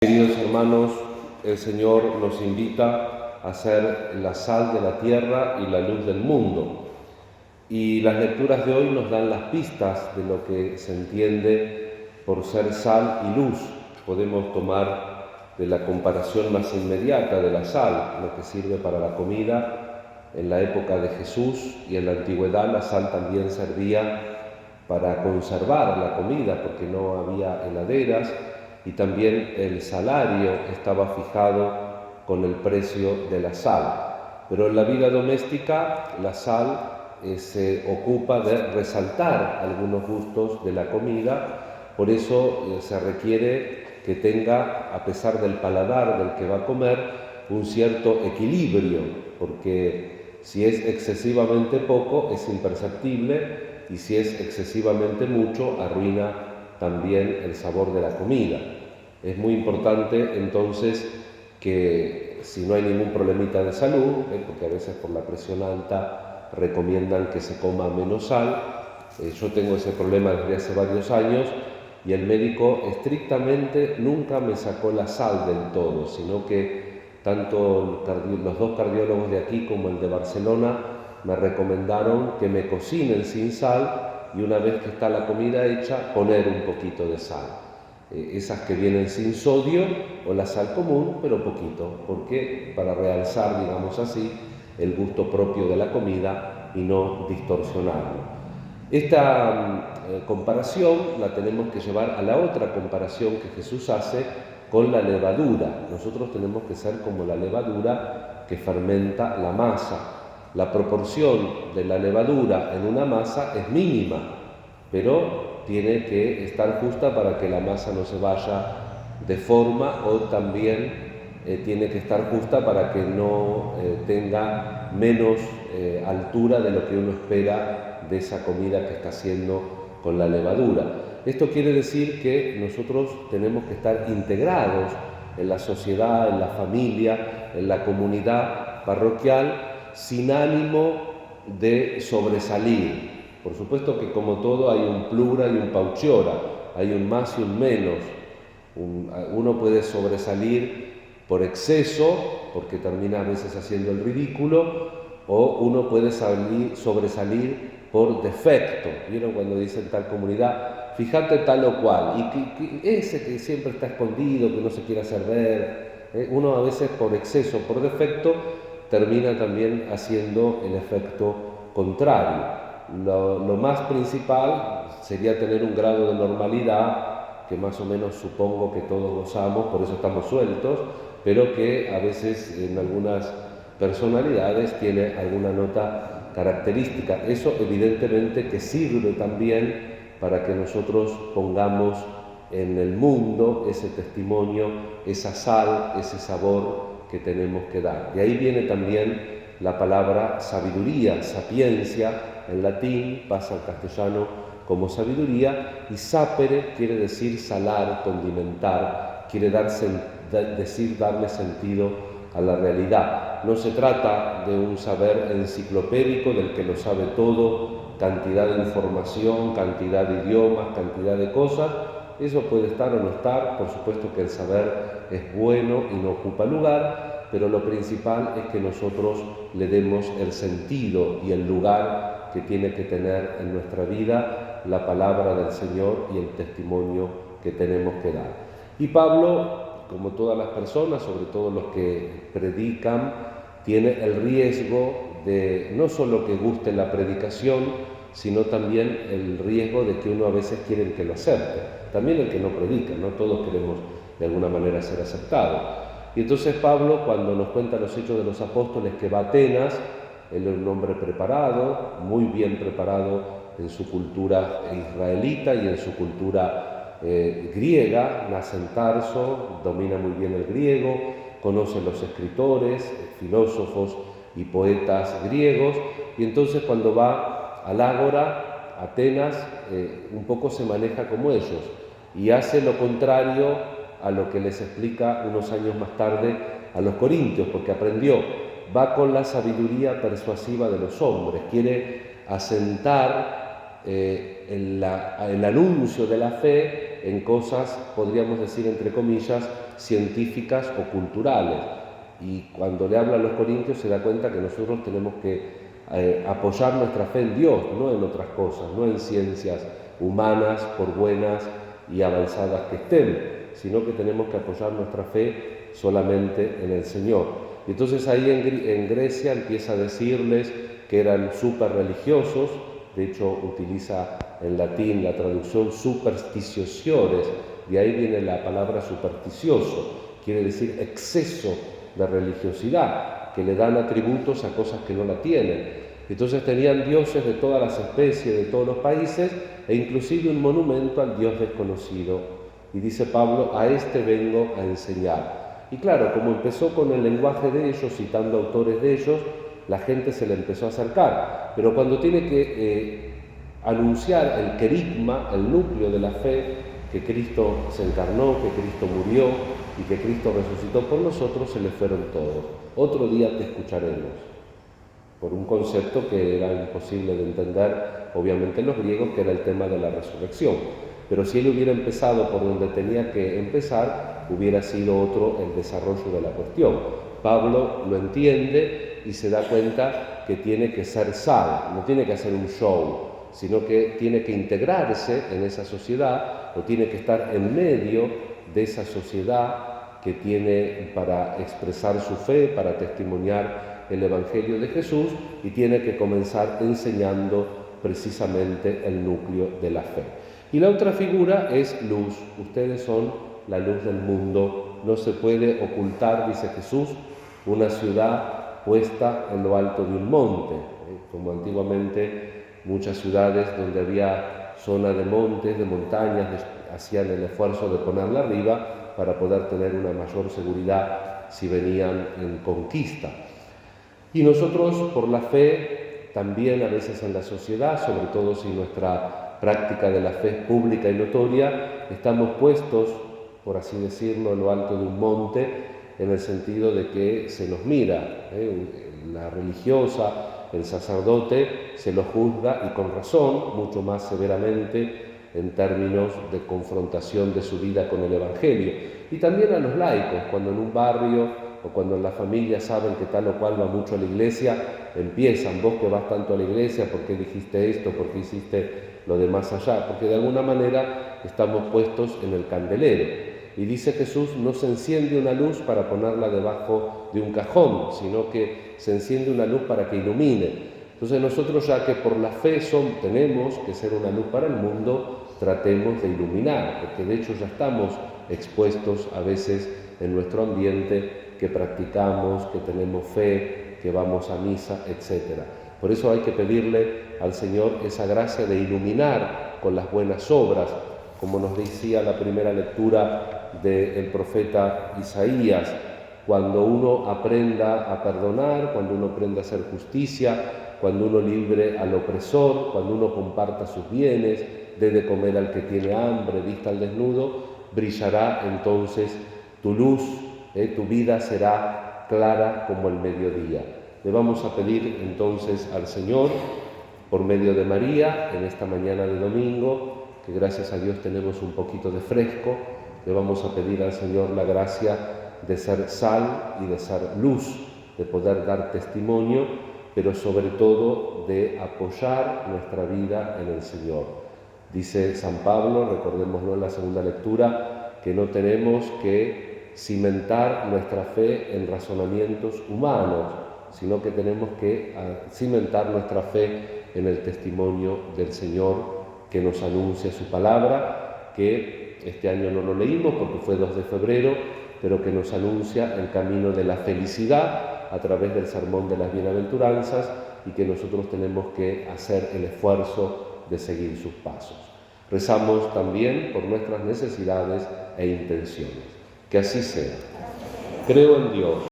Queridos hermanos, el Señor nos invita a ser la sal de la tierra y la luz del mundo. Y las lecturas de hoy nos dan las pistas de lo que se entiende por ser sal y luz. Podemos tomar de la comparación más inmediata de la sal, lo que sirve para la comida. En la época de Jesús y en la antigüedad la sal también servía para conservar la comida porque no había heladeras, y también el salario estaba fijado con el precio de la sal. Pero en la vida doméstica la sal se ocupa de resaltar algunos gustos de la comida, por eso se requiere que tenga, a pesar del paladar del que va a comer, un cierto equilibrio, porque si es excesivamente poco es imperceptible y si es excesivamente mucho arruina también el sabor de la comida. Es muy importante entonces que si no hay ningún problemita de salud, porque a veces por la presión alta recomiendan que se coma menos sal, yo tengo ese problema desde hace varios años y el médico estrictamente nunca me sacó la sal del todo, sino que tanto los dos cardiólogos de aquí como el de Barcelona me recomendaron que me cocinen sin sal y una vez que está la comida hecha, poner un poquito de sal. Esas que vienen sin sodio o la sal común, pero poquito, porque para realzar, digamos así, el gusto propio de la comida y no distorsionarlo. Esta comparación la tenemos que llevar a la otra comparación que Jesús hace con la levadura. Nosotros tenemos que ser como la levadura que fermenta la masa. La proporción de la levadura en una masa es mínima, pero tiene que estar justa para que la masa no se vaya de forma, o también tiene que estar justa para que no tenga menos altura de lo que uno espera de esa comida que está haciendo con la levadura. Esto quiere decir que nosotros tenemos que estar integrados en la sociedad, en la familia, en la comunidad parroquial, sin ánimo de sobresalir. Por supuesto que como todo hay un plura y un pauchiora, hay un más y un menos. Uno puede sobresalir por exceso, porque termina a veces haciendo el ridículo, o uno puede sobresalir por defecto. ¿Vieron cuando dicen tal comunidad? Fíjate tal o cual, y ese que siempre está escondido, que no se quiere hacer ver, uno a veces por exceso, por defecto, termina también haciendo el efecto contrario. Lo más principal sería tener un grado de normalidad que más o menos supongo que todos gozamos, por eso estamos sueltos, pero que a veces en algunas personalidades tiene alguna nota característica. Eso evidentemente que sirve también para que nosotros pongamos en el mundo ese testimonio, esa sal, ese sabor que tenemos que dar. De ahí viene también la palabra sabiduría, sapiencia, en latín pasa al castellano como sabiduría, y sapere quiere decir salar, condimentar, quiere decir darle sentido a la realidad. No se trata de un saber enciclopédico del que lo sabe todo, cantidad de información, cantidad de idiomas, cantidad de cosas. Eso puede estar o no estar, por supuesto que el saber es bueno y no ocupa lugar, pero lo principal es que nosotros le demos el sentido y el lugar que tiene que tener en nuestra vida la palabra del Señor y el testimonio que tenemos que dar. Y Pablo, como todas las personas, sobre todo los que predican, tiene el riesgo de no solo que guste la predicación, sino también el riesgo de que uno a veces quiere que lo acepte. También el que no predica, no todos queremos de alguna manera ser aceptados. Y entonces Pablo, cuando nos cuenta los Hechos de los Apóstoles, que va a Atenas, él es un hombre preparado, muy bien preparado en su cultura israelita y en su cultura griega, nace en Tarso, domina muy bien el griego, conoce los escritores, filósofos y poetas griegos, y entonces cuando va al Ágora, Atenas, un poco se maneja como ellos y hace lo contrario a lo que les explica unos años más tarde a los corintios, porque aprendió, va con la sabiduría persuasiva de los hombres, quiere asentar el anuncio de la fe en cosas, podríamos decir entre comillas, científicas o culturales. Y cuando le habla a los corintios se da cuenta que nosotros tenemos que apoyar nuestra fe en Dios, no en otras cosas, no en ciencias humanas, por buenas y avanzadas que estén, sino que tenemos que apoyar nuestra fe solamente en el Señor. Y entonces ahí en Grecia empieza a decirles que eran súper religiosos, de hecho utiliza en latín la traducción superstitiosiores, de ahí viene la palabra supersticioso, quiere decir exceso de religiosidad, que le dan atributos a cosas que no la tienen. Entonces tenían dioses de todas las especies, de todos los países, e inclusive un monumento al Dios desconocido. Y dice Pablo, a este vengo a enseñar. Y claro, como empezó con el lenguaje de ellos, citando autores de ellos, la gente se le empezó a acercar. Pero cuando tiene que anunciar el querigma, el núcleo de la fe, que Cristo se encarnó, que Cristo murió y que Cristo resucitó por nosotros, se le fueron todos. Otro día te escucharemos, por un concepto que era imposible de entender, obviamente, en los griegos, que era el tema de la resurrección. Pero si él hubiera empezado por donde tenía que empezar, hubiera sido otro el desarrollo de la cuestión. Pablo lo entiende y se da cuenta que tiene que ser sal, no tiene que hacer un show, sino que tiene que integrarse en esa sociedad o tiene que estar en medio de esa sociedad que tiene para expresar su fe, para testimoniar el Evangelio de Jesús, y tiene que comenzar enseñando precisamente el núcleo de la fe. Y la otra figura es luz. Ustedes son la luz del mundo. No se puede ocultar, dice Jesús, una ciudad puesta en lo alto de un monte, como antiguamente muchas ciudades donde había zona de montes, de montañas, hacían el esfuerzo de ponerla arriba para poder tener una mayor seguridad si venían en conquista. Y nosotros, por la fe, también a veces en la sociedad, sobre todo si nuestra práctica de la fe es pública y notoria, estamos puestos, por así decirlo, en lo alto de un monte, en el sentido de que se nos mira, la religiosa, el sacerdote se lo juzga, y con razón, mucho más severamente en términos de confrontación de su vida con el Evangelio. Y también a los laicos, cuando en un barrio o cuando en la familia saben que tal o cual va mucho a la iglesia, empiezan, vos que vas tanto a la iglesia, ¿por qué dijiste esto? ¿Por qué hiciste lo de más allá? Porque de alguna manera estamos puestos en el candelero. Y dice Jesús, no se enciende una luz para ponerla debajo de un cajón, sino que se enciende una luz para que ilumine. Entonces nosotros, ya que por la fe tenemos que ser una luz para el mundo, tratemos de iluminar, porque de hecho ya estamos expuestos a veces en nuestro ambiente, que practicamos, que tenemos fe, que vamos a misa, etc. Por eso hay que pedirle al Señor esa gracia de iluminar con las buenas obras, como nos decía la primera lectura del profeta Isaías, cuando uno aprenda a perdonar, cuando uno aprenda a hacer justicia, cuando uno libre al opresor, cuando uno comparta sus bienes, dé de comer al que tiene hambre, vista al desnudo, brillará entonces tu luz, tu vida será clara como el mediodía. Le vamos a pedir entonces al Señor, por medio de María, en esta mañana de domingo, que gracias a Dios tenemos un poquito de fresco, le vamos a pedir al Señor la gracia de ser sal y de ser luz, de poder dar testimonio, pero sobre todo de apoyar nuestra vida en el Señor. Dice San Pablo, recordémoslo en la segunda lectura, que no tenemos que cimentar nuestra fe en razonamientos humanos, sino que tenemos que cimentar nuestra fe en el testimonio del Señor, que nos anuncia su palabra, que este año no lo leímos porque fue 2 de febrero, pero que nos anuncia el camino de la felicidad a través del sermón de las bienaventuranzas, y que nosotros tenemos que hacer el esfuerzo de seguir sus pasos. Rezamos también por nuestras necesidades e intenciones. Que así sea. Creo en Dios,